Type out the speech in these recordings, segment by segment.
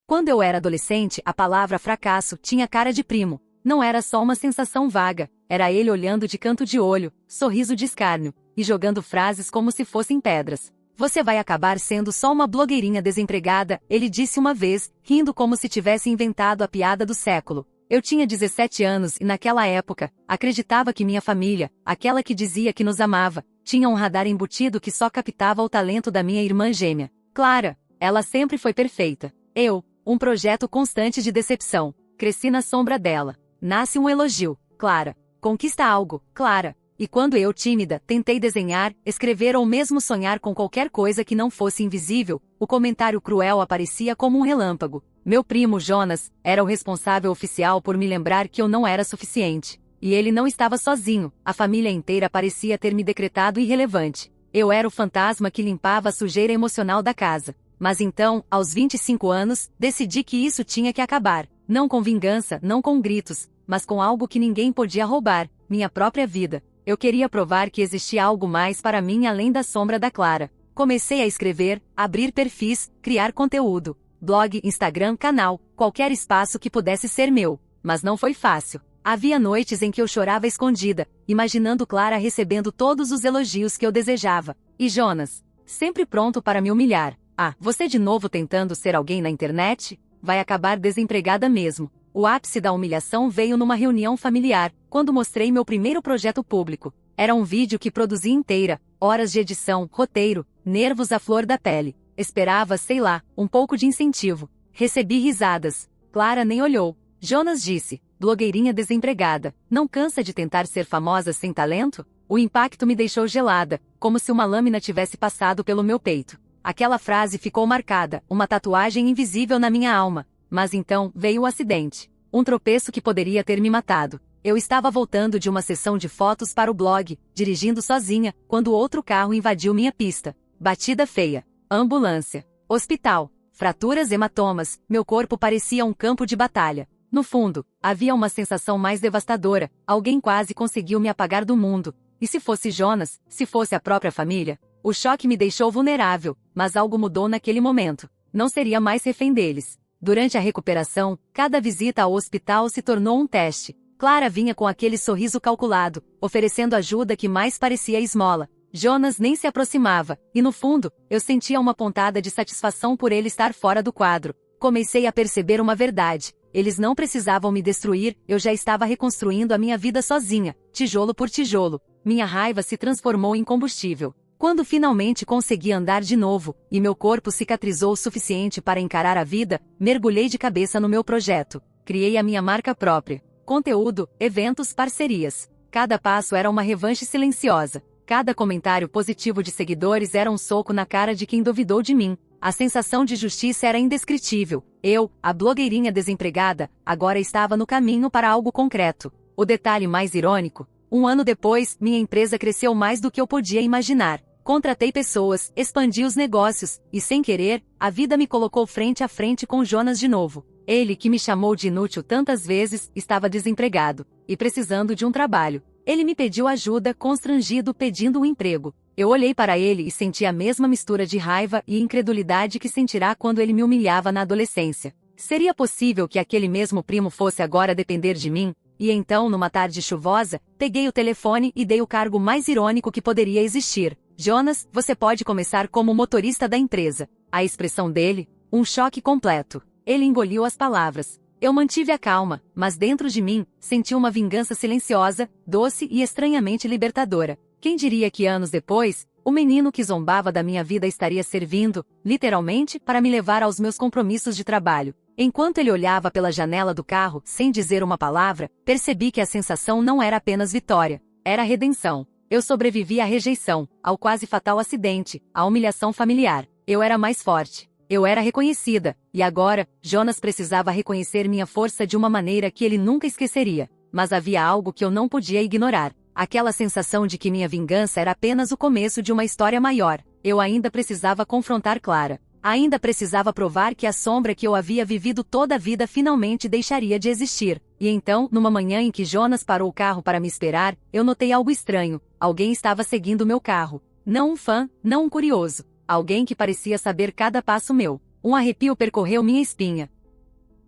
Quando eu era adolescente, a palavra fracasso tinha cara de primo. Não era só uma sensação vaga, era ele olhando de canto de olho, sorriso de escárnio, e jogando frases como se fossem pedras. Você vai acabar sendo só uma blogueirinha desempregada, ele disse uma vez, rindo como se tivesse inventado a piada do século. Eu tinha 17 anos e naquela época, acreditava que minha família, aquela que dizia que nos amava, tinha um radar embutido que só captava o talento da minha irmã gêmea. Clara, ela sempre foi perfeita. Eu, um projeto constante de decepção. Cresci na sombra dela. Nasce um elogio. Clara. Conquista algo. Clara. E quando eu, tímida, tentei desenhar, escrever ou mesmo sonhar com qualquer coisa que não fosse invisível, o comentário cruel aparecia como um relâmpago. Meu primo Jonas era o responsável oficial por me lembrar que eu não era suficiente. E ele não estava sozinho, a família inteira parecia ter me decretado irrelevante. Eu era o fantasma que limpava a sujeira emocional da casa. Mas então, aos 25 anos, decidi que isso tinha que acabar. Não com vingança, não com gritos, mas com algo que ninguém podia roubar, minha própria vida. Eu queria provar que existia algo mais para mim além da sombra da Clara. Comecei a escrever, abrir perfis, criar conteúdo. Blog, Instagram, canal, qualquer espaço que pudesse ser meu. Mas não foi fácil. Havia noites em que eu chorava escondida, imaginando Clara recebendo todos os elogios que eu desejava. E Jonas, sempre pronto para me humilhar. Ah, você de novo tentando ser alguém na internet? Vai acabar desempregada mesmo. O ápice da humilhação veio numa reunião familiar, quando mostrei meu primeiro projeto público. Era um vídeo que produzi inteira, horas de edição, roteiro, nervos à flor da pele. Esperava, sei lá, um pouco de incentivo. Recebi risadas. Clara nem olhou. Jonas disse, blogueirinha desempregada, não cansa de tentar ser famosa sem talento? O impacto me deixou gelada, como se uma lâmina tivesse passado pelo meu peito. Aquela frase ficou marcada, uma tatuagem invisível na minha alma. Mas então, veio o acidente. Um tropeço que poderia ter me matado. Eu estava voltando de uma sessão de fotos para o blog, dirigindo sozinha, quando outro carro invadiu minha pista. Batida feia. Ambulância. Hospital. Fraturas, hematomas, meu corpo parecia um campo de batalha. No fundo, havia uma sensação mais devastadora, alguém quase conseguiu me apagar do mundo. E se fosse Jonas, se fosse a própria família? O choque me deixou vulnerável, mas algo mudou naquele momento. Não seria mais refém deles. Durante a recuperação, cada visita ao hospital se tornou um teste. Clara vinha com aquele sorriso calculado, oferecendo ajuda que mais parecia esmola. Jonas nem se aproximava, e no fundo, eu sentia uma pontada de satisfação por ele estar fora do quadro. Comecei a perceber uma verdade. Eles não precisavam me destruir, eu já estava reconstruindo a minha vida sozinha, tijolo por tijolo. Minha raiva se transformou em combustível. Quando finalmente consegui andar de novo, e meu corpo cicatrizou o suficiente para encarar a vida, mergulhei de cabeça no meu projeto. Criei a minha marca própria. Conteúdo, eventos, parcerias. Cada passo era uma revanche silenciosa. Cada comentário positivo de seguidores era um soco na cara de quem duvidou de mim. A sensação de justiça era indescritível. Eu, a blogueirinha desempregada, agora estava no caminho para algo concreto. O detalhe mais irônico: um ano depois, minha empresa cresceu mais do que eu podia imaginar. Contratei pessoas, expandi os negócios, e sem querer, a vida me colocou frente a frente com Jonas de novo. Ele, que me chamou de inútil tantas vezes, estava desempregado, e precisando de um trabalho. Ele me pediu ajuda, constrangido, pedindo um emprego. Eu olhei para ele e senti a mesma mistura de raiva e incredulidade que sentirá quando ele me humilhava na adolescência. Seria possível que aquele mesmo primo fosse agora depender de mim? E então, numa tarde chuvosa, peguei o telefone e dei o cargo mais irônico que poderia existir. Jonas, você pode começar como motorista da empresa. A expressão dele, um choque completo. Ele engoliu as palavras. Eu mantive a calma, mas dentro de mim, senti uma vingança silenciosa, doce e estranhamente libertadora. Quem diria que anos depois, o menino que zombava da minha vida estaria servindo, literalmente, para me levar aos meus compromissos de trabalho. Enquanto ele olhava pela janela do carro, sem dizer uma palavra, percebi que a sensação não era apenas vitória, era redenção. Eu sobrevivi à rejeição, ao quase fatal acidente, à humilhação familiar. Eu era mais forte. Eu era reconhecida, e agora, Jonas precisava reconhecer minha força de uma maneira que ele nunca esqueceria. Mas havia algo que eu não podia ignorar. Aquela sensação de que minha vingança era apenas o começo de uma história maior. Eu ainda precisava confrontar Clara. Ainda precisava provar que a sombra que eu havia vivido toda a vida finalmente deixaria de existir. E então, numa manhã em que Jonas parou o carro para me esperar, eu notei algo estranho. Alguém estava seguindo meu carro. Não um fã, não um curioso. Alguém que parecia saber cada passo meu. Um arrepio percorreu minha espinha.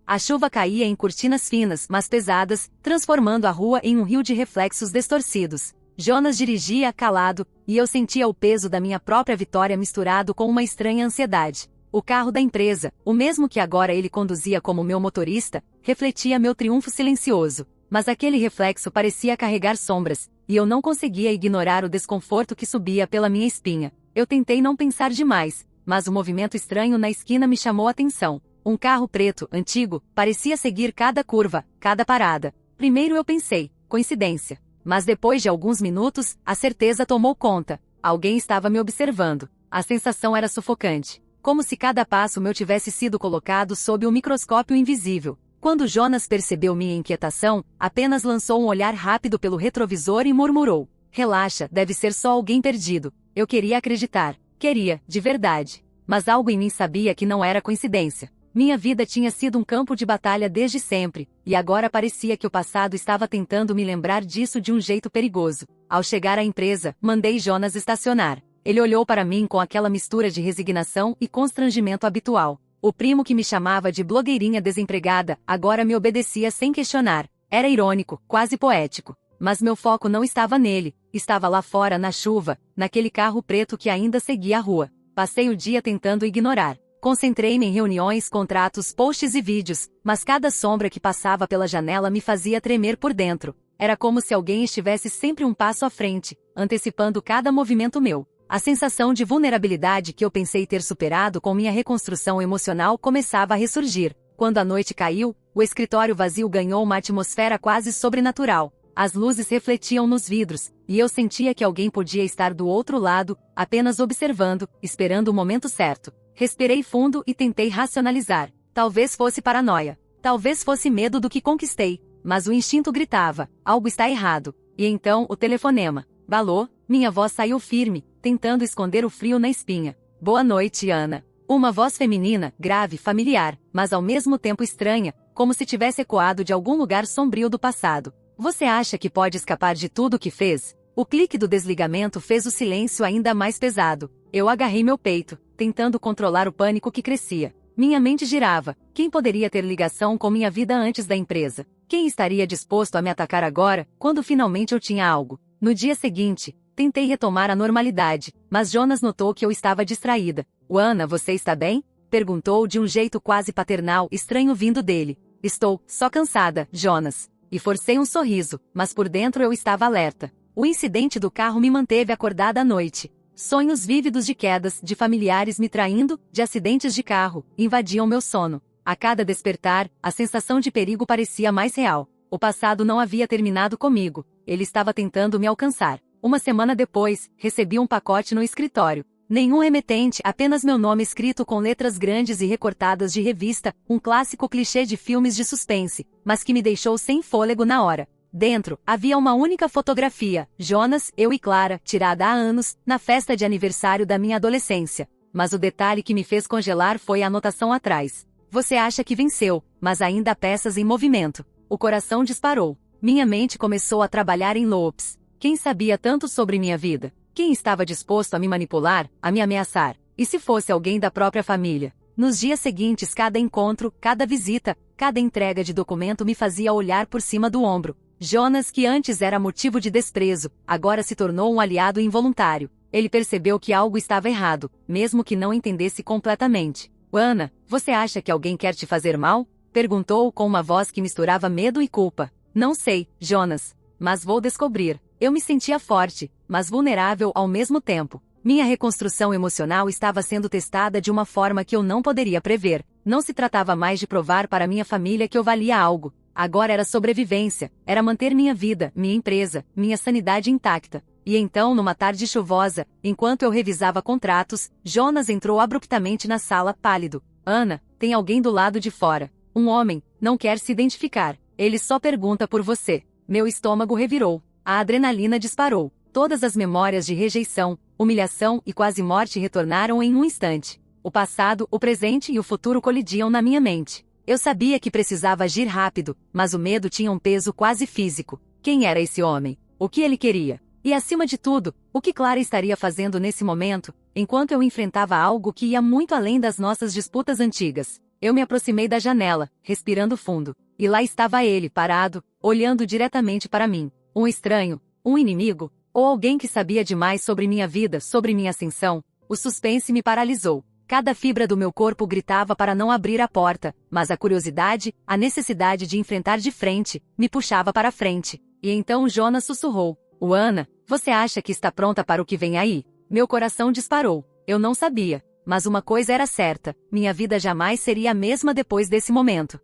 A chuva caía em cortinas finas, mas pesadas, transformando a rua em um rio de reflexos distorcidos. Jonas dirigia calado, e eu sentia o peso da minha própria vitória misturado com uma estranha ansiedade. O carro da empresa, o mesmo que agora ele conduzia como meu motorista, refletia meu triunfo silencioso. Mas aquele reflexo parecia carregar sombras, e eu não conseguia ignorar o desconforto que subia pela minha espinha. Eu tentei não pensar demais, mas o movimento estranho na esquina me chamou a atenção. Um carro preto, antigo, parecia seguir cada curva, cada parada. Primeiro eu pensei, coincidência. Mas depois de alguns minutos, a certeza tomou conta. Alguém estava me observando. A sensação era sufocante. Como se cada passo meu tivesse sido colocado sob um microscópio invisível. Quando Jonas percebeu minha inquietação, apenas lançou um olhar rápido pelo retrovisor e murmurou: "Relaxa, deve ser só alguém perdido." Eu queria acreditar. Queria, de verdade. Mas algo em mim sabia que não era coincidência. Minha vida tinha sido um campo de batalha desde sempre, e agora parecia que o passado estava tentando me lembrar disso de um jeito perigoso. Ao chegar à empresa, mandei Jonas estacionar. Ele olhou para mim com aquela mistura de resignação e constrangimento habitual. O primo que me chamava de blogueirinha desempregada, agora me obedecia sem questionar. Era irônico, quase poético. Mas meu foco não estava nele, estava lá fora na chuva, naquele carro preto que ainda seguia a rua. Passei o dia tentando ignorar. Concentrei-me em reuniões, contratos, posts e vídeos, mas cada sombra que passava pela janela me fazia tremer por dentro. Era como se alguém estivesse sempre um passo à frente, antecipando cada movimento meu. A sensação de vulnerabilidade que eu pensei ter superado com minha reconstrução emocional começava a ressurgir. Quando a noite caiu, o escritório vazio ganhou uma atmosfera quase sobrenatural. As luzes refletiam nos vidros, e eu sentia que alguém podia estar do outro lado, apenas observando, esperando o momento certo. Respirei fundo e tentei racionalizar. Talvez fosse paranoia. Talvez fosse medo do que conquistei. Mas o instinto gritava: algo está errado. E então, o telefonema. Balou, minha voz saiu firme, tentando esconder o frio na espinha. Boa noite, Ana. Uma voz feminina, grave, familiar, mas ao mesmo tempo estranha, como se tivesse ecoado de algum lugar sombrio do passado. Você acha que pode escapar de tudo o que fez? O clique do desligamento fez o silêncio ainda mais pesado. Eu agarrei meu peito, tentando controlar o pânico que crescia. Minha mente girava. Quem poderia ter ligação com minha vida antes da empresa? Quem estaria disposto a me atacar agora, quando finalmente eu tinha algo? No dia seguinte, tentei retomar a normalidade, mas Jonas notou que eu estava distraída. Ana, você está bem? Perguntou de um jeito quase paternal, estranho vindo dele. Estou, só cansada, Jonas. E forcei um sorriso, mas por dentro eu estava alerta. O incidente do carro me manteve acordada à noite. Sonhos vívidos de quedas, de familiares me traindo, de acidentes de carro, invadiam meu sono. A cada despertar, a sensação de perigo parecia mais real. O passado não havia terminado comigo. Ele estava tentando me alcançar. Uma semana depois, recebi um pacote no escritório. Nenhum remetente, apenas meu nome escrito com letras grandes e recortadas de revista, um clássico clichê de filmes de suspense, mas que me deixou sem fôlego na hora. Dentro, havia uma única fotografia, Jonas, eu e Clara, tirada há anos, na festa de aniversário da minha adolescência. Mas o detalhe que me fez congelar foi a anotação atrás. Você acha que venceu, mas ainda há peças em movimento. O coração disparou. Minha mente começou a trabalhar em loops. Quem sabia tanto sobre minha vida? Quem estava disposto a me manipular, a me ameaçar? E se fosse alguém da própria família? Nos dias seguintes, cada encontro, cada visita, cada entrega de documento me fazia olhar por cima do ombro. Jonas, que antes era motivo de desprezo, agora se tornou um aliado involuntário. Ele percebeu que algo estava errado, mesmo que não entendesse completamente. Ana, você acha que alguém quer te fazer mal? Perguntou com uma voz que misturava medo e culpa. Não sei, Jonas. Mas vou descobrir. Eu me sentia forte, mas vulnerável ao mesmo tempo. Minha reconstrução emocional estava sendo testada de uma forma que eu não poderia prever. Não se tratava mais de provar para minha família que eu valia algo. Agora era sobrevivência, era manter minha vida, minha empresa, minha sanidade intacta. E então, numa tarde chuvosa, enquanto eu revisava contratos, Jonas entrou abruptamente na sala, pálido. Ana, tem alguém do lado de fora. Um homem, não quer se identificar. Ele só pergunta por você. Meu estômago revirou. A adrenalina disparou. Todas as memórias de rejeição, humilhação e quase morte retornaram em um instante. O passado, o presente e o futuro colidiam na minha mente. Eu sabia que precisava agir rápido, mas o medo tinha um peso quase físico. Quem era esse homem? O que ele queria? E acima de tudo, o que Clara estaria fazendo nesse momento, enquanto eu enfrentava algo que ia muito além das nossas disputas antigas? Eu me aproximei da janela, respirando fundo. E lá estava ele, parado, olhando diretamente para mim. Um estranho? Um inimigo? Ou alguém que sabia demais sobre minha vida, sobre minha ascensão? O suspense me paralisou. Cada fibra do meu corpo gritava para não abrir a porta, mas a curiosidade, a necessidade de enfrentar de frente, me puxava para frente. E então Jonas sussurrou: Ana, você acha que está pronta para o que vem aí? Meu coração disparou. Eu não sabia. Mas uma coisa era certa, minha vida jamais seria a mesma depois desse momento.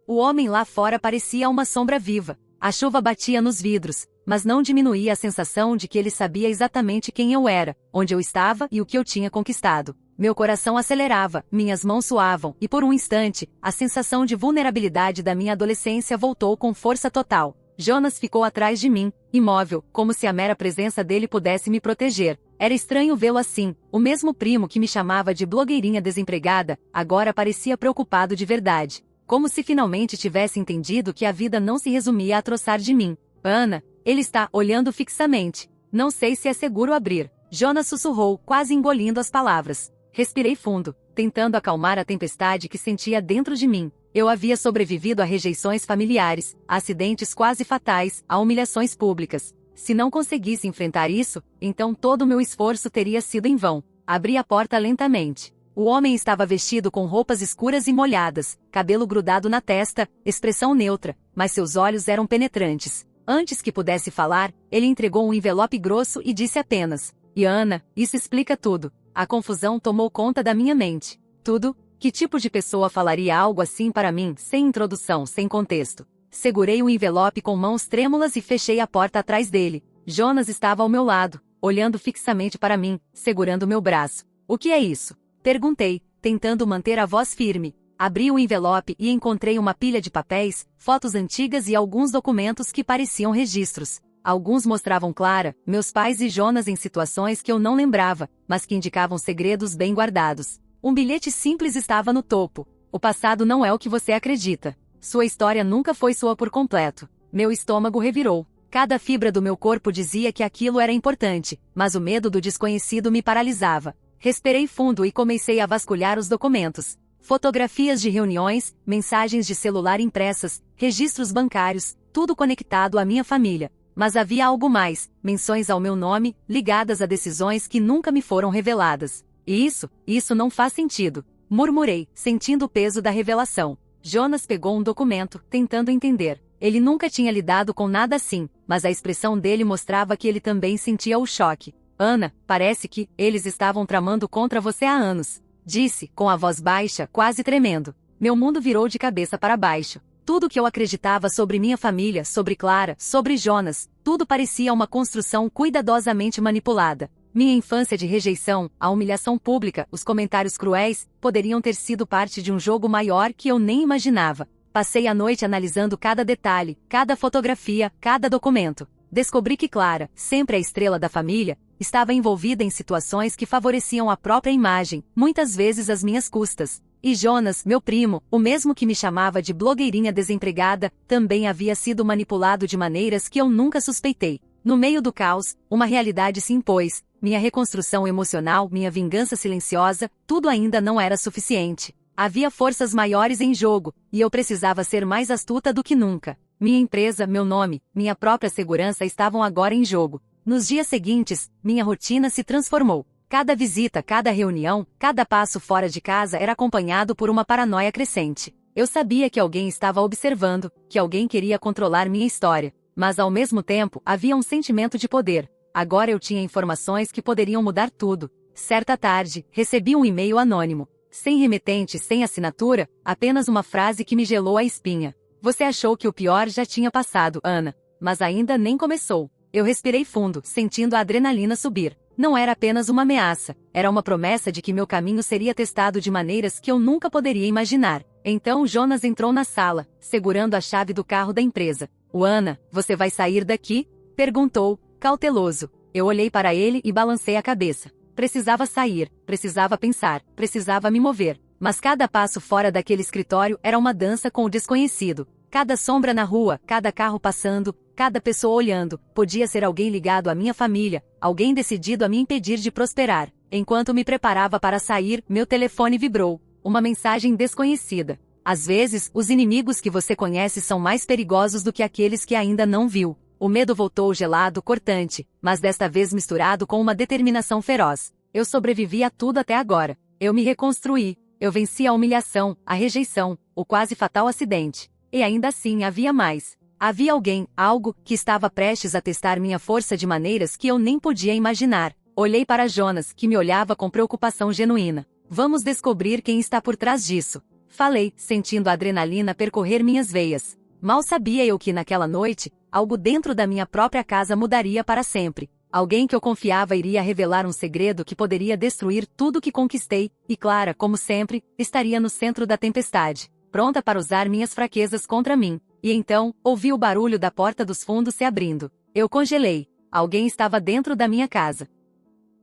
O homem lá fora parecia uma sombra viva. A chuva batia nos vidros, mas não diminuía a sensação de que ele sabia exatamente quem eu era, onde eu estava e o que eu tinha conquistado. Meu coração acelerava, minhas mãos suavam, e por um instante, a sensação de vulnerabilidade da minha adolescência voltou com força total. Jonas ficou atrás de mim, imóvel, como se a mera presença dele pudesse me proteger. Era estranho vê-lo assim. O mesmo primo que me chamava de blogueirinha desempregada, agora parecia preocupado de verdade. Como se finalmente tivesse entendido que a vida não se resumia a troçar de mim. Ana, ele está olhando fixamente. Não sei se é seguro abrir. Jonas sussurrou, quase engolindo as palavras. Respirei fundo, tentando acalmar a tempestade que sentia dentro de mim. Eu havia sobrevivido a rejeições familiares, a acidentes quase fatais, a humilhações públicas. Se não conseguisse enfrentar isso, então todo o meu esforço teria sido em vão. Abri a porta lentamente. O homem estava vestido com roupas escuras e molhadas, cabelo grudado na testa, expressão neutra, mas seus olhos eram penetrantes. Antes que pudesse falar, ele entregou um envelope grosso e disse apenas: Ana, isso explica tudo. A confusão tomou conta da minha mente. Tudo? Que tipo de pessoa falaria algo assim para mim, sem introdução, sem contexto? Segurei o envelope com mãos trêmulas e fechei a porta atrás dele. Jonas estava ao meu lado, olhando fixamente para mim, segurando meu braço. O que é isso? Perguntei, tentando manter a voz firme. Abri o envelope e encontrei uma pilha de papéis, fotos antigas e alguns documentos que pareciam registros. Alguns mostravam Clara, meus pais e Jonas em situações que eu não lembrava, mas que indicavam segredos bem guardados. Um bilhete simples estava no topo. O passado não é o que você acredita. Sua história nunca foi sua por completo. Meu estômago revirou. Cada fibra do meu corpo dizia que aquilo era importante, mas o medo do desconhecido me paralisava. Respirei fundo e comecei a vasculhar os documentos. Fotografias de reuniões, mensagens de celular impressas, registros bancários, tudo conectado à minha família. Mas havia algo mais, menções ao meu nome, ligadas a decisões que nunca me foram reveladas. E isso não faz sentido. Murmurei, sentindo o peso da revelação. Jonas pegou um documento, tentando entender. Ele nunca tinha lidado com nada assim, mas a expressão dele mostrava que ele também sentia o choque. Ana, parece que eles estavam tramando contra você há anos. Disse, com a voz baixa, quase tremendo. Meu mundo virou de cabeça para baixo. Tudo que eu acreditava sobre minha família, sobre Clara, sobre Jonas, tudo parecia uma construção cuidadosamente manipulada. Minha infância de rejeição, a humilhação pública, os comentários cruéis, poderiam ter sido parte de um jogo maior que eu nem imaginava. Passei a noite analisando cada detalhe, cada fotografia, cada documento. Descobri que Clara, sempre a estrela da família, estava envolvida em situações que favoreciam a própria imagem, muitas vezes às minhas custas. E Jonas, meu primo, o mesmo que me chamava de blogueirinha desempregada, também havia sido manipulado de maneiras que eu nunca suspeitei. No meio do caos, uma realidade se impôs. Minha reconstrução emocional, minha vingança silenciosa, tudo ainda não era suficiente. Havia forças maiores em jogo, e eu precisava ser mais astuta do que nunca. Minha empresa, meu nome, minha própria segurança estavam agora em jogo. Nos dias seguintes, minha rotina se transformou. Cada visita, cada reunião, cada passo fora de casa era acompanhado por uma paranoia crescente. Eu sabia que alguém estava observando, que alguém queria controlar minha história. Mas ao mesmo tempo, havia um sentimento de poder. Agora eu tinha informações que poderiam mudar tudo. Certa tarde, recebi um e-mail anônimo. Sem remetente, sem assinatura, apenas uma frase que me gelou a espinha. Você achou que o pior já tinha passado, Ana. Mas ainda nem começou. Eu respirei fundo, sentindo a adrenalina subir. Não era apenas uma ameaça, era uma promessa de que meu caminho seria testado de maneiras que eu nunca poderia imaginar. Então Jonas entrou na sala, segurando a chave do carro da empresa. Ana, você vai sair daqui? Perguntou, cauteloso. Eu olhei para ele e balancei a cabeça. Precisava sair, precisava pensar, precisava me mover. Mas cada passo fora daquele escritório era uma dança com o desconhecido. Cada sombra na rua, cada carro passando, cada pessoa olhando, podia ser alguém ligado à minha família, alguém decidido a me impedir de prosperar. Enquanto me preparava para sair, meu telefone vibrou. Uma mensagem desconhecida. Às vezes, os inimigos que você conhece são mais perigosos do que aqueles que ainda não viu. O medo voltou gelado, cortante, mas desta vez misturado com uma determinação feroz. Eu sobrevivi a tudo até agora. Eu me reconstruí. Eu venci a humilhação, a rejeição, o quase fatal acidente. E ainda assim havia mais. Havia alguém, algo, que estava prestes a testar minha força de maneiras que eu nem podia imaginar. Olhei para Jonas, que me olhava com preocupação genuína. Vamos descobrir quem está por trás disso. Falei, sentindo a adrenalina percorrer minhas veias. Mal sabia eu que naquela noite, algo dentro da minha própria casa mudaria para sempre. Alguém que eu confiava iria revelar um segredo que poderia destruir tudo que conquistei, e Clara, como sempre, estaria no centro da tempestade, pronta para usar minhas fraquezas contra mim. E então, ouvi o barulho da porta dos fundos se abrindo. Eu congelei. Alguém estava dentro da minha casa.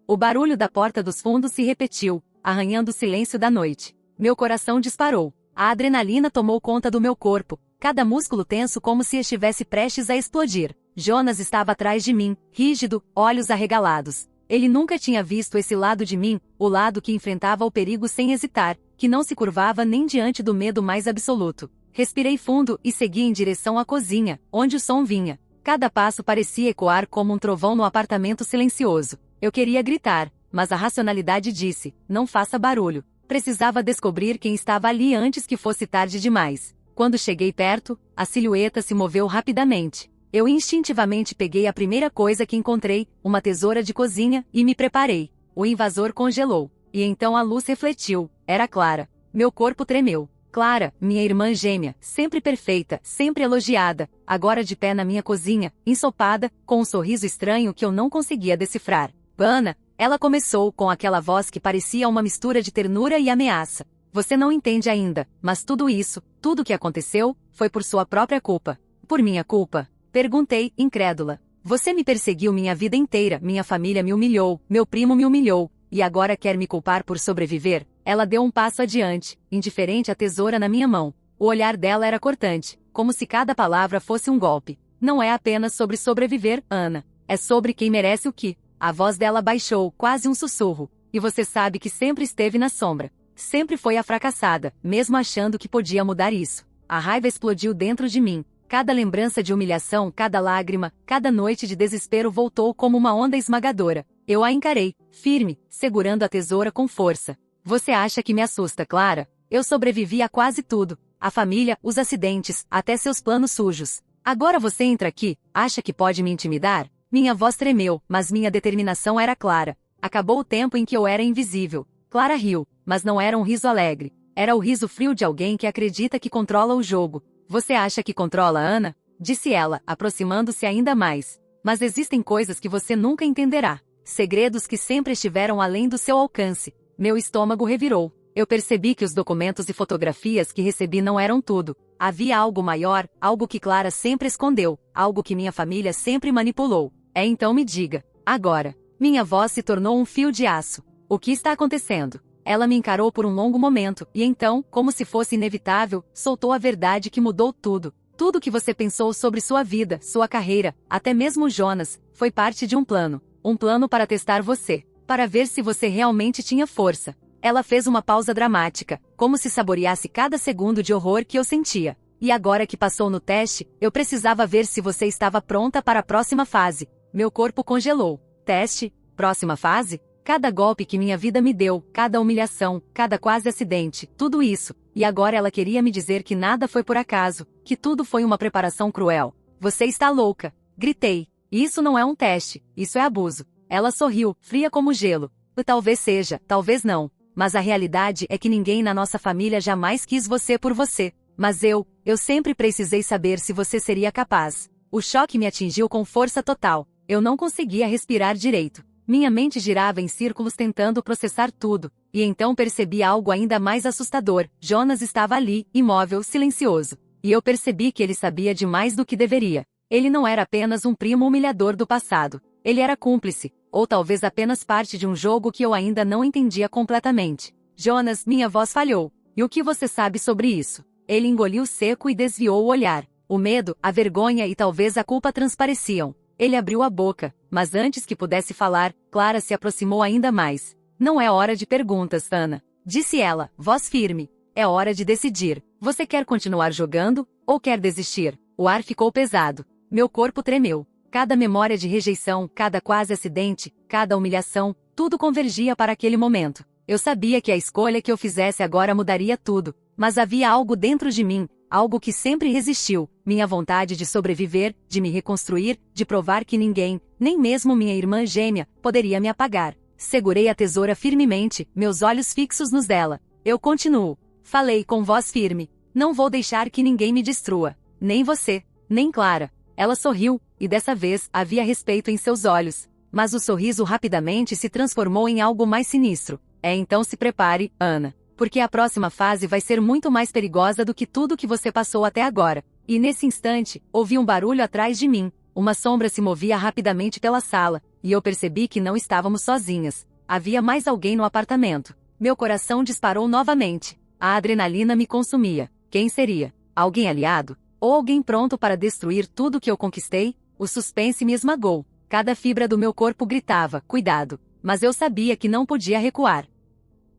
O barulho da porta dos fundos se repetiu, arranhando o silêncio da noite. Meu coração disparou. A adrenalina tomou conta do meu corpo, cada músculo tenso como se estivesse prestes a explodir. Jonas estava atrás de mim, rígido, olhos arregalados. Ele nunca tinha visto esse lado de mim, o lado que enfrentava o perigo sem hesitar, que não se curvava nem diante do medo mais absoluto. Respirei fundo e segui em direção à cozinha, onde o som vinha. Cada passo parecia ecoar como um trovão no apartamento silencioso. Eu queria gritar, mas a racionalidade disse, não faça barulho. Precisava descobrir quem estava ali antes que fosse tarde demais. Quando cheguei perto, a silhueta se moveu rapidamente. Eu instintivamente peguei a primeira coisa que encontrei, uma tesoura de cozinha, e me preparei. O invasor congelou. E então a luz refletiu. Era Clara. Meu corpo tremeu. Clara, minha irmã gêmea, sempre perfeita, sempre elogiada, agora de pé na minha cozinha, ensopada, com um sorriso estranho que eu não conseguia decifrar. Ana, ela começou com aquela voz que parecia uma mistura de ternura e ameaça. Você não entende ainda, mas tudo isso, tudo o que aconteceu, foi por sua própria culpa. Por minha culpa? Perguntei, incrédula. Você me perseguiu minha vida inteira, minha família me humilhou, meu primo me humilhou, e agora quer me culpar por sobreviver? Ela deu um passo adiante, indiferente à tesoura na minha mão. O olhar dela era cortante, como se cada palavra fosse um golpe. Não é apenas sobre sobreviver, Ana. É sobre quem merece o que. A voz dela baixou, quase um sussurro. E você sabe que sempre esteve na sombra. Sempre foi a fracassada, mesmo achando que podia mudar isso. A raiva explodiu dentro de mim. Cada lembrança de humilhação, cada lágrima, cada noite de desespero voltou como uma onda esmagadora. Eu a encarei, firme, segurando a tesoura com força. Você acha que me assusta, Clara? Eu sobrevivi a quase tudo. A família, os acidentes, até seus planos sujos. Agora você entra aqui, acha que pode me intimidar? Minha voz tremeu, mas minha determinação era clara. Acabou o tempo em que eu era invisível. Clara riu, mas não era um riso alegre. Era o riso frio de alguém que acredita que controla o jogo. Você acha que controla, Ana? Disse ela, aproximando-se ainda mais. Mas existem coisas que você nunca entenderá. Segredos que sempre estiveram além do seu alcance. Meu estômago revirou. Eu percebi que os documentos e fotografias que recebi não eram tudo. Havia algo maior, algo que Clara sempre escondeu, algo que minha família sempre manipulou. Então me diga. Agora. Minha voz se tornou um fio de aço. O que está acontecendo? Ela me encarou por um longo momento, e então, como se fosse inevitável, soltou a verdade que mudou tudo. Tudo que você pensou sobre sua vida, sua carreira, até mesmo Jonas, foi parte de um plano. Um plano para testar você. Para ver se você realmente tinha força. Ela fez uma pausa dramática, como se saboreasse cada segundo de horror que eu sentia. E agora que passou no teste, eu precisava ver se você estava pronta para a próxima fase. Meu corpo congelou. Teste? Próxima fase? Cada golpe que minha vida me deu, cada humilhação, cada quase acidente, tudo isso. E agora ela queria me dizer que nada foi por acaso, que tudo foi uma preparação cruel. Você está louca. Gritei. Isso não é um teste, isso é abuso. Ela sorriu, fria como gelo. Talvez seja, talvez não. Mas a realidade é que ninguém na nossa família jamais quis você por você. Mas eu sempre precisei saber se você seria capaz. O choque me atingiu com força total. Eu não conseguia respirar direito. Minha mente girava em círculos tentando processar tudo. E então percebi algo ainda mais assustador. Jonas estava ali, imóvel, silencioso. E eu percebi que ele sabia de mais do que deveria. Ele não era apenas um primo humilhador do passado. Ele era cúmplice. Ou talvez apenas parte de um jogo que eu ainda não entendia completamente. Jonas, minha voz falhou. E o que você sabe sobre isso? Ele engoliu seco e desviou o olhar. O medo, a vergonha e talvez a culpa transpareciam. Ele abriu a boca, mas antes que pudesse falar, Clara se aproximou ainda mais. Não é hora de perguntas, Ana. Disse ela, voz firme. É hora de decidir. Você quer continuar jogando, ou quer desistir? O ar ficou pesado. Meu corpo tremeu. Cada memória de rejeição, cada quase acidente, cada humilhação, tudo convergia para aquele momento. Eu sabia que a escolha que eu fizesse agora mudaria tudo, mas havia algo dentro de mim, algo que sempre resistiu, minha vontade de sobreviver, de me reconstruir, de provar que ninguém, nem mesmo minha irmã gêmea, poderia me apagar. Segurei a tesoura firmemente, meus olhos fixos nos dela. Eu continuo. Falei com voz firme. Não vou deixar que ninguém me destrua. Nem você, nem Clara. Ela sorriu, e dessa vez havia respeito em seus olhos. Mas o sorriso rapidamente se transformou em algo mais sinistro. Então se prepare, Ana. Porque a próxima fase vai ser muito mais perigosa do que tudo que você passou até agora. E nesse instante, ouvi um barulho atrás de mim. Uma sombra se movia rapidamente pela sala, e eu percebi que não estávamos sozinhas. Havia mais alguém no apartamento. Meu coração disparou novamente. A adrenalina me consumia. Quem seria? Alguém aliado? Ou alguém pronto para destruir tudo que eu conquistei? O suspense me esmagou. Cada fibra do meu corpo gritava, cuidado. Mas eu sabia que não podia recuar.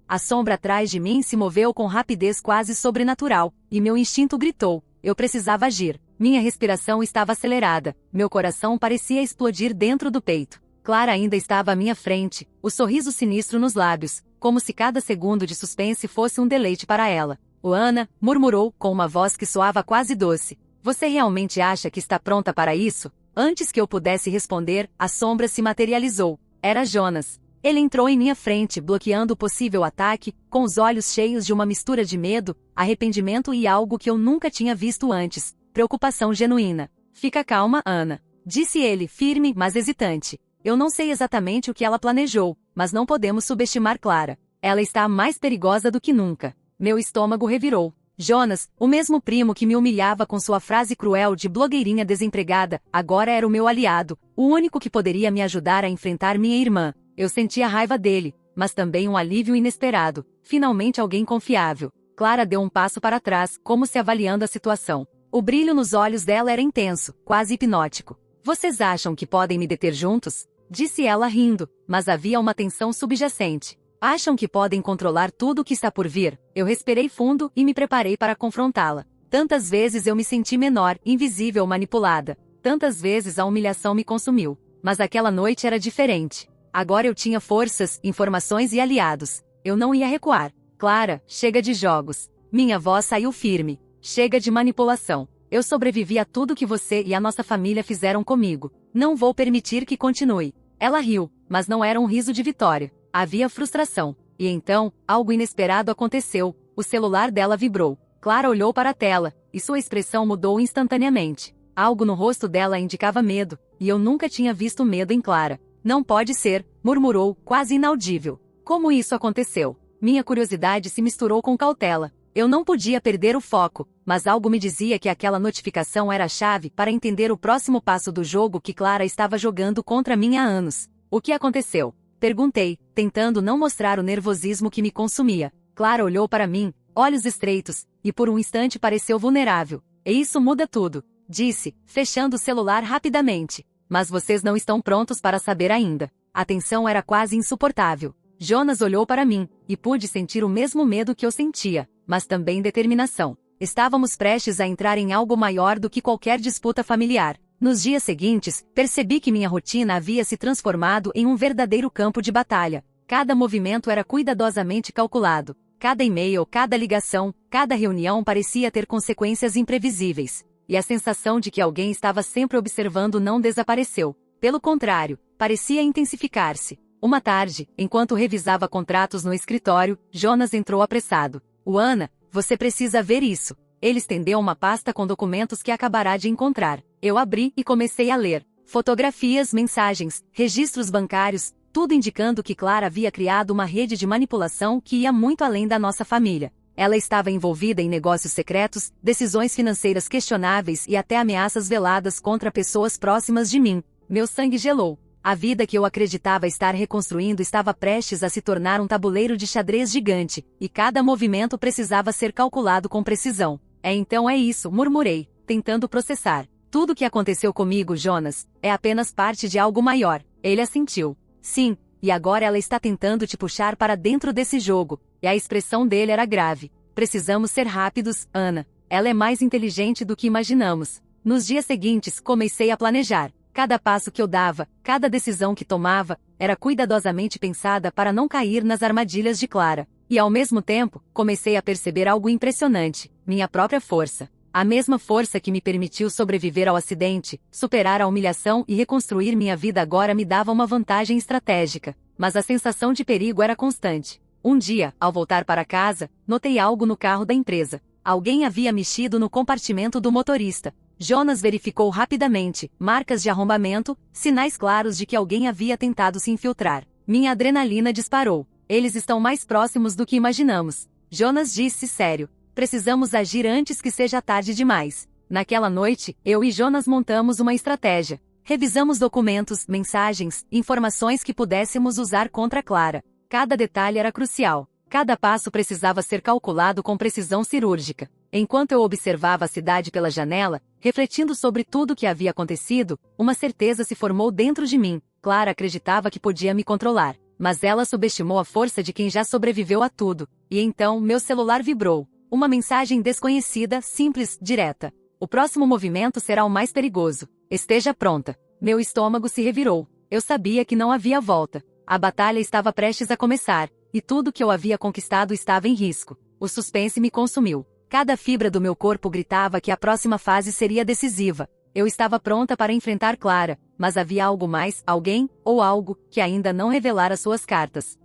A sombra atrás de mim se moveu com rapidez quase sobrenatural, e meu instinto gritou. Eu precisava agir. Minha respiração estava acelerada, meu coração parecia explodir dentro do peito. Clara ainda estava à minha frente, o sorriso sinistro nos lábios, como se cada segundo de suspense fosse um deleite para ela. "O Ana", murmurou, com uma voz que soava quase doce. "Você realmente acha que está pronta para isso?" Antes que eu pudesse responder, a sombra se materializou. Era Jonas. Ele entrou em minha frente, bloqueando o possível ataque, com os olhos cheios de uma mistura de medo, arrependimento e algo que eu nunca tinha visto antes, preocupação genuína. "Fica calma, Ana", disse ele, firme, mas hesitante. Eu não sei exatamente o que ela planejou, mas não podemos subestimar Clara. Ela está mais perigosa do que nunca. Meu estômago revirou. Jonas, o mesmo primo que me humilhava com sua frase cruel de blogueirinha desempregada, agora era o meu aliado, o único que poderia me ajudar a enfrentar minha irmã. Eu sentia raiva dele, mas também um alívio inesperado. Finalmente alguém confiável. Clara deu um passo para trás, como se avaliando a situação. O brilho nos olhos dela era intenso, quase hipnótico. "Vocês acham que podem me deter juntos?" disse ela rindo, mas havia uma tensão subjacente. "Acham que podem controlar tudo o que está por vir?" Eu respirei fundo e me preparei para confrontá-la. Tantas vezes eu me senti menor, invisível, manipulada. Tantas vezes a humilhação me consumiu. Mas aquela noite era diferente. Agora eu tinha forças, informações e aliados. Eu não ia recuar. "Clara, chega de jogos." Minha voz saiu firme. "Chega de manipulação. Eu sobrevivi a tudo que você e a nossa família fizeram comigo. Não vou permitir que continue." Ela riu, mas não era um riso de vitória. Havia frustração. E então, algo inesperado aconteceu. O celular dela vibrou. Clara olhou para a tela, e sua expressão mudou instantaneamente. Algo no rosto dela indicava medo, e eu nunca tinha visto medo em Clara. "Não pode ser", murmurou, quase inaudível. Como isso aconteceu? Minha curiosidade se misturou com cautela. Eu não podia perder o foco, mas algo me dizia que aquela notificação era a chave para entender o próximo passo do jogo que Clara estava jogando contra mim há anos. "O que aconteceu?" perguntei, tentando não mostrar o nervosismo que me consumia. Clara olhou para mim, olhos estreitos, e por um instante pareceu vulnerável. "E isso muda tudo", disse, fechando o celular rapidamente. "Mas vocês não estão prontos para saber ainda." A tensão era quase insuportável. Jonas olhou para mim, e pude sentir o mesmo medo que eu sentia, mas também determinação. Estávamos prestes a entrar em algo maior do que qualquer disputa familiar. Nos dias seguintes, percebi que minha rotina havia se transformado em um verdadeiro campo de batalha. Cada movimento era cuidadosamente calculado. Cada e-mail, cada ligação, cada reunião parecia ter consequências imprevisíveis. E a sensação de que alguém estava sempre observando não desapareceu. Pelo contrário, parecia intensificar-se. Uma tarde, enquanto revisava contratos no escritório, Jonas entrou apressado. "Ana, você precisa ver isso." Ele estendeu uma pasta com documentos que acabará de encontrar. Eu abri e comecei a ler. Fotografias, mensagens, registros bancários, tudo indicando que Clara havia criado uma rede de manipulação que ia muito além da nossa família. Ela estava envolvida em negócios secretos, decisões financeiras questionáveis e até ameaças veladas contra pessoas próximas de mim. Meu sangue gelou. A vida que eu acreditava estar reconstruindo estava prestes a se tornar um tabuleiro de xadrez gigante, e cada movimento precisava ser calculado com precisão. Então é isso", murmurei, tentando processar. "Tudo o que aconteceu comigo, Jonas, é apenas parte de algo maior." Ele assentiu. "Sim, e agora ela está tentando te puxar para dentro desse jogo." e a expressão dele era grave. Precisamos ser rápidos, Ana. Ela é mais inteligente do que imaginamos. Nos dias seguintes, comecei a planejar. Cada passo que eu dava, cada decisão que tomava, era cuidadosamente pensada para não cair nas armadilhas de Clara. E ao mesmo tempo, comecei a perceber algo impressionante: minha própria força. A mesma força que me permitiu sobreviver ao acidente, superar a humilhação e reconstruir minha vida agora me dava uma vantagem estratégica. Mas a sensação de perigo era constante. Um dia, ao voltar para casa, notei algo no carro da empresa. Alguém havia mexido no compartimento do motorista. Jonas verificou rapidamente: marcas de arrombamento, sinais claros de que alguém havia tentado se infiltrar. Minha adrenalina disparou. Eles estão mais próximos do que imaginamos. Jonas disse sério. Precisamos agir antes que seja tarde demais. Naquela noite, eu e Jonas montamos uma estratégia. Revisamos documentos, mensagens, informações que pudéssemos usar contra Clara. Cada detalhe era crucial. Cada passo precisava ser calculado com precisão cirúrgica. Enquanto eu observava a cidade pela janela, refletindo sobre tudo o que havia acontecido, uma certeza se formou dentro de mim. Clara acreditava que podia me controlar, mas ela subestimou a força de quem já sobreviveu a tudo. E então, meu celular vibrou. Uma mensagem desconhecida, simples, direta. O próximo movimento será o mais perigoso. Esteja pronta. Meu estômago se revirou. Eu sabia que não havia volta. A batalha estava prestes a começar, e tudo que eu havia conquistado estava em risco. O suspense me consumiu. Cada fibra do meu corpo gritava que a próxima fase seria decisiva. Eu estava pronta para enfrentar Clara, mas havia algo mais, alguém, ou algo, que ainda não revelara suas cartas.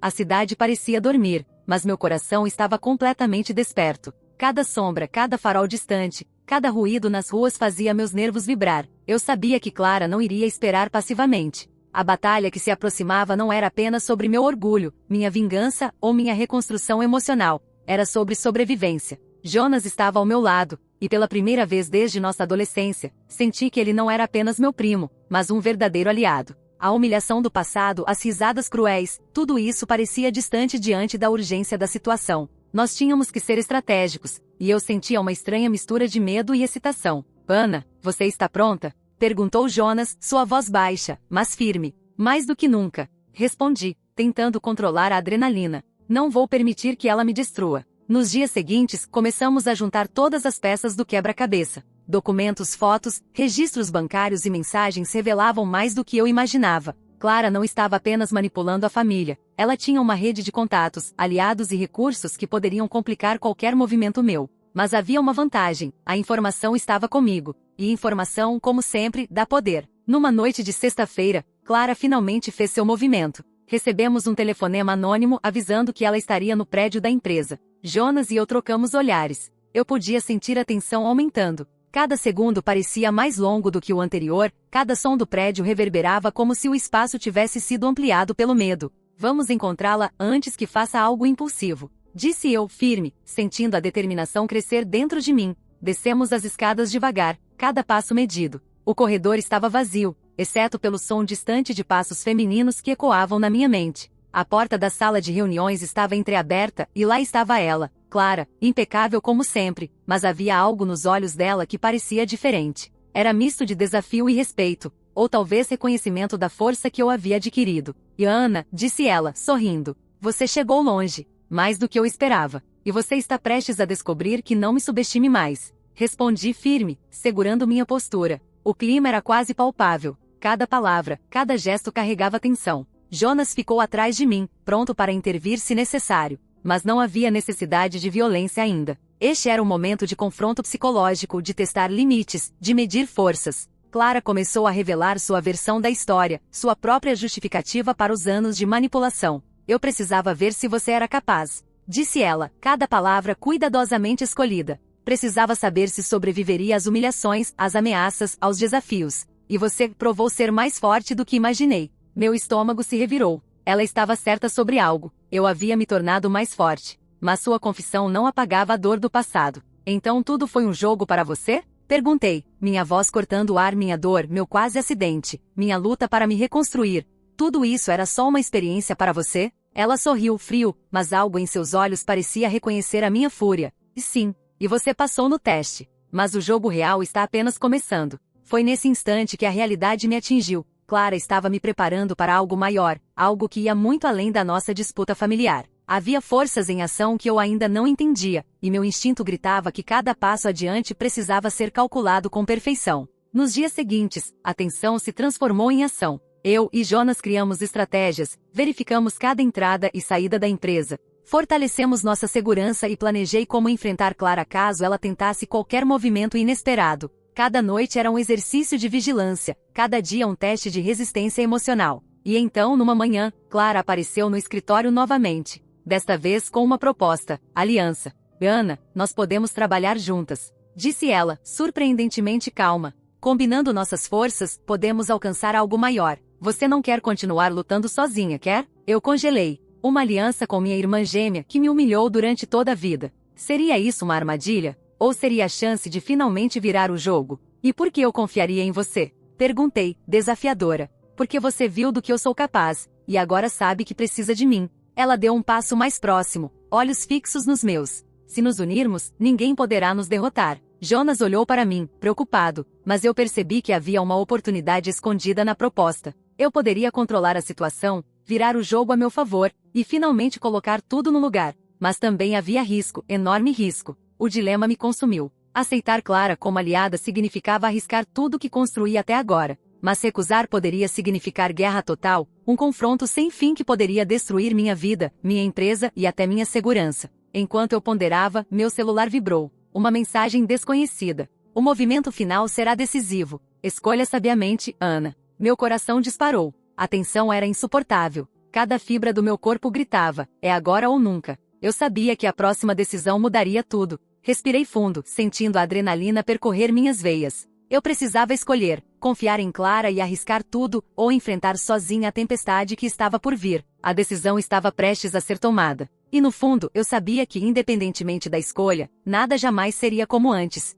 A cidade parecia dormir, mas meu coração estava completamente desperto. Cada sombra, cada farol distante, cada ruído nas ruas fazia meus nervos vibrar. Eu sabia que Clara não iria esperar passivamente. A batalha que se aproximava não era apenas sobre meu orgulho, minha vingança ou minha reconstrução emocional. Era sobre sobrevivência. Jonas estava ao meu lado, e pela primeira vez desde nossa adolescência, senti que ele não era apenas meu primo, mas um verdadeiro aliado. A humilhação do passado, as risadas cruéis, tudo isso parecia distante diante da urgência da situação. Nós tínhamos que ser estratégicos, e eu sentia uma estranha mistura de medo e excitação. Ana, você está pronta? Perguntou Jonas, sua voz baixa, mas firme. Mais do que nunca. Respondi, tentando controlar a adrenalina. Não vou permitir que ela me destrua. Nos dias seguintes, começamos a juntar todas as peças do quebra-cabeça. Documentos, fotos, registros bancários e mensagens revelavam mais do que eu imaginava. Clara não estava apenas manipulando a família. Ela tinha uma rede de contatos, aliados e recursos que poderiam complicar qualquer movimento meu. Mas havia uma vantagem: a informação estava comigo. E informação, como sempre, dá poder. Numa noite de sexta-feira, Clara finalmente fez seu movimento. Recebemos um telefonema anônimo avisando que ela estaria no prédio da empresa. Jonas e eu trocamos olhares. Eu podia sentir a tensão aumentando. Cada segundo parecia mais longo do que o anterior, cada som do prédio reverberava como se o espaço tivesse sido ampliado pelo medo. Vamos encontrá-la antes que faça algo impulsivo, disse eu, firme, sentindo a determinação crescer dentro de mim. Descemos as escadas devagar, cada passo medido. O corredor estava vazio, exceto pelo som distante de passos femininos que ecoavam na minha mente. A porta da sala de reuniões estava entreaberta, e lá estava ela, Clara, impecável como sempre, mas havia algo nos olhos dela que parecia diferente. Era misto de desafio e respeito, ou talvez reconhecimento da força que eu havia adquirido. E Ana, disse ela, sorrindo, você chegou longe, mais do que eu esperava, e você está prestes a descobrir que não me subestime mais. Respondi firme, segurando minha postura. O clima era quase palpável. Cada palavra, cada gesto carregava tensão. Jonas ficou atrás de mim, pronto para intervir se necessário. Mas não havia necessidade de violência ainda. Este era um momento de confronto psicológico, de testar limites, de medir forças. Clara começou a revelar sua versão da história, sua própria justificativa para os anos de manipulação. Eu precisava ver se você era capaz. Disse ela, cada palavra cuidadosamente escolhida. Precisava saber se sobreviveria às humilhações, às ameaças, aos desafios. E você provou ser mais forte do que imaginei. Meu estômago se revirou. Ela estava certa sobre algo. Eu havia me tornado mais forte. Mas sua confissão não apagava a dor do passado. Então tudo foi um jogo para você? Perguntei, minha voz cortando o ar, minha dor, meu quase acidente, minha luta para me reconstruir. Tudo isso era só uma experiência para você? Ela sorriu frio, mas algo em seus olhos parecia reconhecer a minha fúria. E sim, e você passou no teste. Mas o jogo real está apenas começando. Foi nesse instante que a realidade me atingiu. Clara estava me preparando para algo maior, algo que ia muito além da nossa disputa familiar. Havia forças em ação que eu ainda não entendia, e meu instinto gritava que cada passo adiante precisava ser calculado com perfeição. Nos dias seguintes, a tensão se transformou em ação. Eu e Jonas criamos estratégias, verificamos cada entrada e saída da empresa, fortalecemos nossa segurança e planejei como enfrentar Clara caso ela tentasse qualquer movimento inesperado. Cada noite era um exercício de vigilância, cada dia um teste de resistência emocional. E então, numa manhã, Clara apareceu no escritório novamente. Desta vez com uma proposta: aliança. Ana, nós podemos trabalhar juntas, disse ela, surpreendentemente calma. Combinando nossas forças, podemos alcançar algo maior. Você não quer continuar lutando sozinha, quer? Eu congelei. Uma aliança com minha irmã gêmea que me humilhou durante toda a vida. Seria isso uma armadilha? Ou seria a chance de finalmente virar o jogo? E por que eu confiaria em você? Perguntei, desafiadora. Porque você viu do que eu sou capaz, e agora sabe que precisa de mim. Ela deu um passo mais próximo, olhos fixos nos meus. Se nos unirmos, ninguém poderá nos derrotar. Jonas olhou para mim, preocupado, mas eu percebi que havia uma oportunidade escondida na proposta. Eu poderia controlar a situação, virar o jogo a meu favor, e finalmente colocar tudo no lugar. Mas também havia risco, enorme risco. O dilema me consumiu. Aceitar Clara como aliada significava arriscar tudo que construí até agora. Mas recusar poderia significar guerra total, um confronto sem fim que poderia destruir minha vida, minha empresa e até minha segurança. Enquanto eu ponderava, meu celular vibrou. Uma mensagem desconhecida. O movimento final será decisivo. Escolha sabiamente, Ana. Meu coração disparou. A tensão era insuportável. Cada fibra do meu corpo gritava: é agora ou nunca. Eu sabia que a próxima decisão mudaria tudo. Respirei fundo, sentindo a adrenalina percorrer minhas veias. Eu precisava escolher, confiar em Clara e arriscar tudo, ou enfrentar sozinha a tempestade que estava por vir. A decisão estava prestes a ser tomada. E no fundo, eu sabia que, independentemente da escolha, nada jamais seria como antes.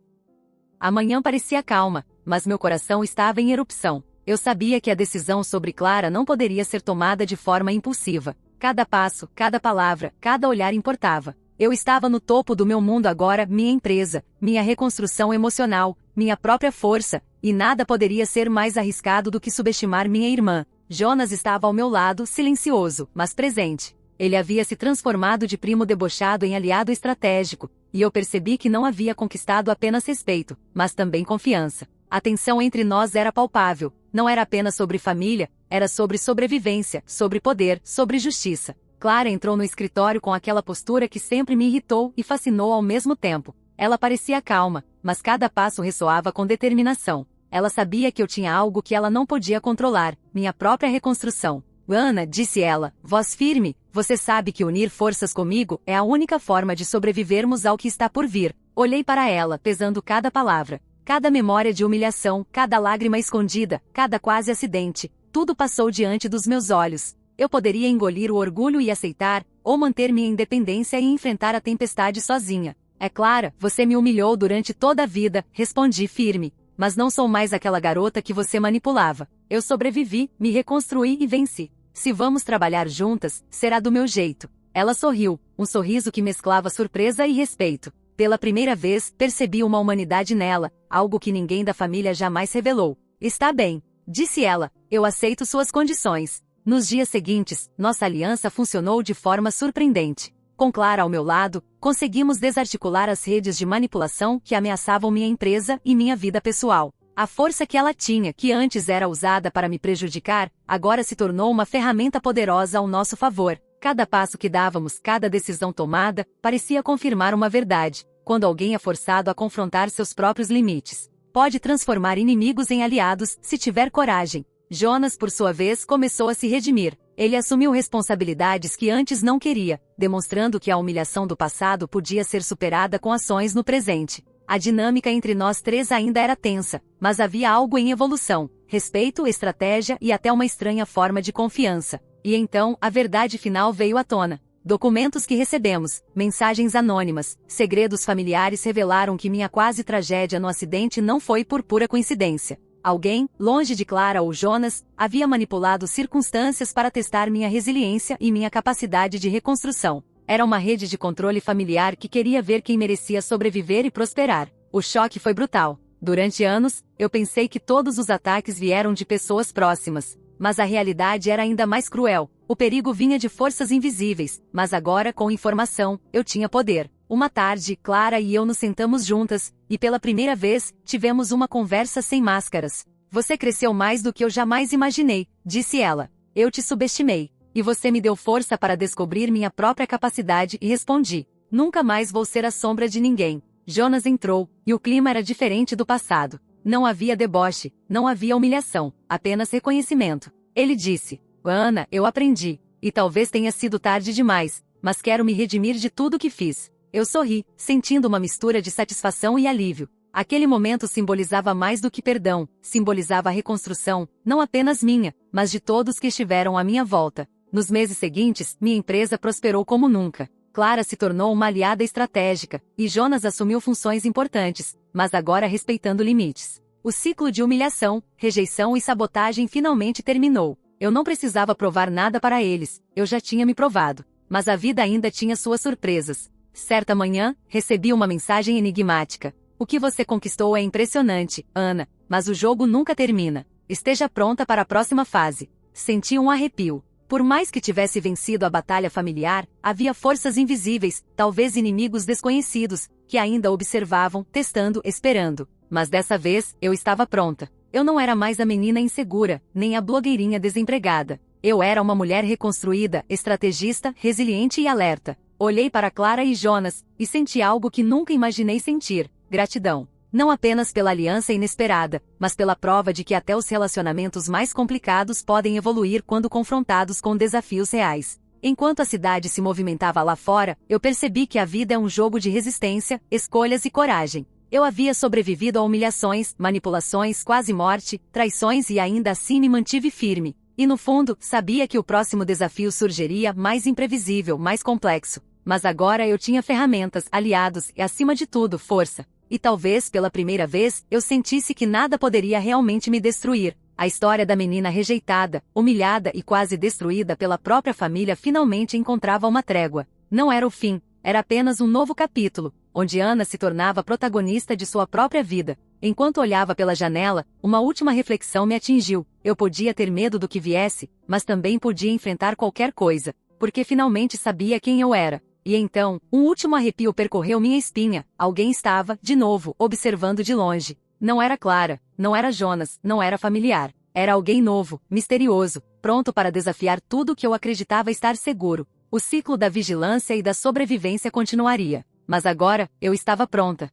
A manhã parecia calma, mas meu coração estava em erupção. Eu sabia que a decisão sobre Clara não poderia ser tomada de forma impulsiva. Cada passo, cada palavra, cada olhar importava. Eu estava no topo do meu mundo agora, minha empresa, minha reconstrução emocional, minha própria força, e nada poderia ser mais arriscado do que subestimar minha irmã. Jonas estava ao meu lado, silencioso, mas presente. Ele havia se transformado de primo debochado em aliado estratégico, e eu percebi que não havia conquistado apenas respeito, mas também confiança. A tensão entre nós era palpável, não era apenas sobre família, era sobre sobrevivência, sobre poder, sobre justiça. Clara entrou no escritório com aquela postura que sempre me irritou e fascinou ao mesmo tempo. Ela parecia calma, mas cada passo ressoava com determinação. Ela sabia que eu tinha algo que ela não podia controlar, minha própria reconstrução. Ana, disse ela, voz firme, você sabe que unir forças comigo é a única forma de sobrevivermos ao que está por vir. Olhei para ela, pesando cada palavra. Cada memória de humilhação, cada lágrima escondida, cada quase acidente, tudo passou diante dos meus olhos. Eu poderia engolir o orgulho e aceitar, ou manter minha independência e enfrentar a tempestade sozinha. É claro, você me humilhou durante toda a vida, respondi firme. Mas não sou mais aquela garota que você manipulava. Eu sobrevivi, me reconstruí e venci. Se vamos trabalhar juntas, será do meu jeito. Ela sorriu, um sorriso que mesclava surpresa e respeito. Pela primeira vez, percebi uma humanidade nela, algo que ninguém da família jamais revelou. Está bem, disse ela, eu aceito suas condições. Nos dias seguintes, nossa aliança funcionou de forma surpreendente. Com Clara ao meu lado, conseguimos desarticular as redes de manipulação que ameaçavam minha empresa e minha vida pessoal. A força que ela tinha, que antes era usada para me prejudicar, agora se tornou uma ferramenta poderosa ao nosso favor. Cada passo que dávamos, cada decisão tomada, parecia confirmar uma verdade. Quando alguém é forçado a confrontar seus próprios limites, pode transformar inimigos em aliados, se tiver coragem. Jonas, por sua vez, começou a se redimir. Ele assumiu responsabilidades que antes não queria, demonstrando que a humilhação do passado podia ser superada com ações no presente. A dinâmica entre nós três ainda era tensa, mas havia algo em evolução: respeito, estratégia e até uma estranha forma de confiança. E então, a verdade final veio à tona. Documentos que recebemos, mensagens anônimas, segredos familiares revelaram que minha quase tragédia no acidente não foi por pura coincidência. Alguém, longe de Clara ou Jonas, havia manipulado circunstâncias para testar minha resiliência e minha capacidade de reconstrução. Era uma rede de controle familiar que queria ver quem merecia sobreviver e prosperar. O choque foi brutal. Durante anos, eu pensei que todos os ataques vieram de pessoas próximas. Mas a realidade era ainda mais cruel. O perigo vinha de forças invisíveis, mas agora, com informação, eu tinha poder. Uma tarde, Clara e eu nos sentamos juntas, e pela primeira vez, tivemos uma conversa sem máscaras. Você cresceu mais do que eu jamais imaginei, disse ela. Eu te subestimei. E você me deu força para descobrir minha própria capacidade e respondi. Nunca mais vou ser a sombra de ninguém. Jonas entrou, e o clima era diferente do passado. Não havia deboche, não havia humilhação, apenas reconhecimento. Ele disse, Ana, eu aprendi, e talvez tenha sido tarde demais, mas quero me redimir de tudo que fiz. Eu sorri, sentindo uma mistura de satisfação e alívio. Aquele momento simbolizava mais do que perdão, simbolizava a reconstrução, não apenas minha, mas de todos que estiveram à minha volta. Nos meses seguintes, minha empresa prosperou como nunca. Clara se tornou uma aliada estratégica, e Jonas assumiu funções importantes, mas agora respeitando limites. O ciclo de humilhação, rejeição e sabotagem finalmente terminou. Eu não precisava provar nada para eles, eu já tinha me provado. Mas a vida ainda tinha suas surpresas. Certa manhã, recebi uma mensagem enigmática. O que você conquistou é impressionante, Ana, mas o jogo nunca termina. Esteja pronta para a próxima fase. Senti um arrepio. Por mais que tivesse vencido a batalha familiar, havia forças invisíveis, talvez inimigos desconhecidos, que ainda observavam, testando, esperando. Mas dessa vez, eu estava pronta. Eu não era mais a menina insegura, nem a blogueirinha desempregada. Eu era uma mulher reconstruída, estrategista, resiliente e alerta. Olhei para Clara e Jonas, e senti algo que nunca imaginei sentir: gratidão. Não apenas pela aliança inesperada, mas pela prova de que até os relacionamentos mais complicados podem evoluir quando confrontados com desafios reais. Enquanto a cidade se movimentava lá fora, eu percebi que a vida é um jogo de resistência, escolhas e coragem. Eu havia sobrevivido a humilhações, manipulações, quase morte, traições e ainda assim me mantive firme. E no fundo, sabia que o próximo desafio surgiria mais imprevisível, mais complexo. Mas agora eu tinha ferramentas, aliados e, acima de tudo, força. E talvez, pela primeira vez, eu sentisse que nada poderia realmente me destruir. A história da menina rejeitada, humilhada e quase destruída pela própria família finalmente encontrava uma trégua. Não era o fim, era apenas um novo capítulo, onde Ana se tornava protagonista de sua própria vida. Enquanto olhava pela janela, uma última reflexão me atingiu. Eu podia ter medo do que viesse, mas também podia enfrentar qualquer coisa, porque finalmente sabia quem eu era. E então, um último arrepio percorreu minha espinha. Alguém estava, de novo, observando de longe. Não era Clara, não era Jonas, não era familiar. Era alguém novo, misterioso, pronto para desafiar tudo que eu acreditava estar seguro. O ciclo da vigilância e da sobrevivência continuaria. Mas agora, eu estava pronta.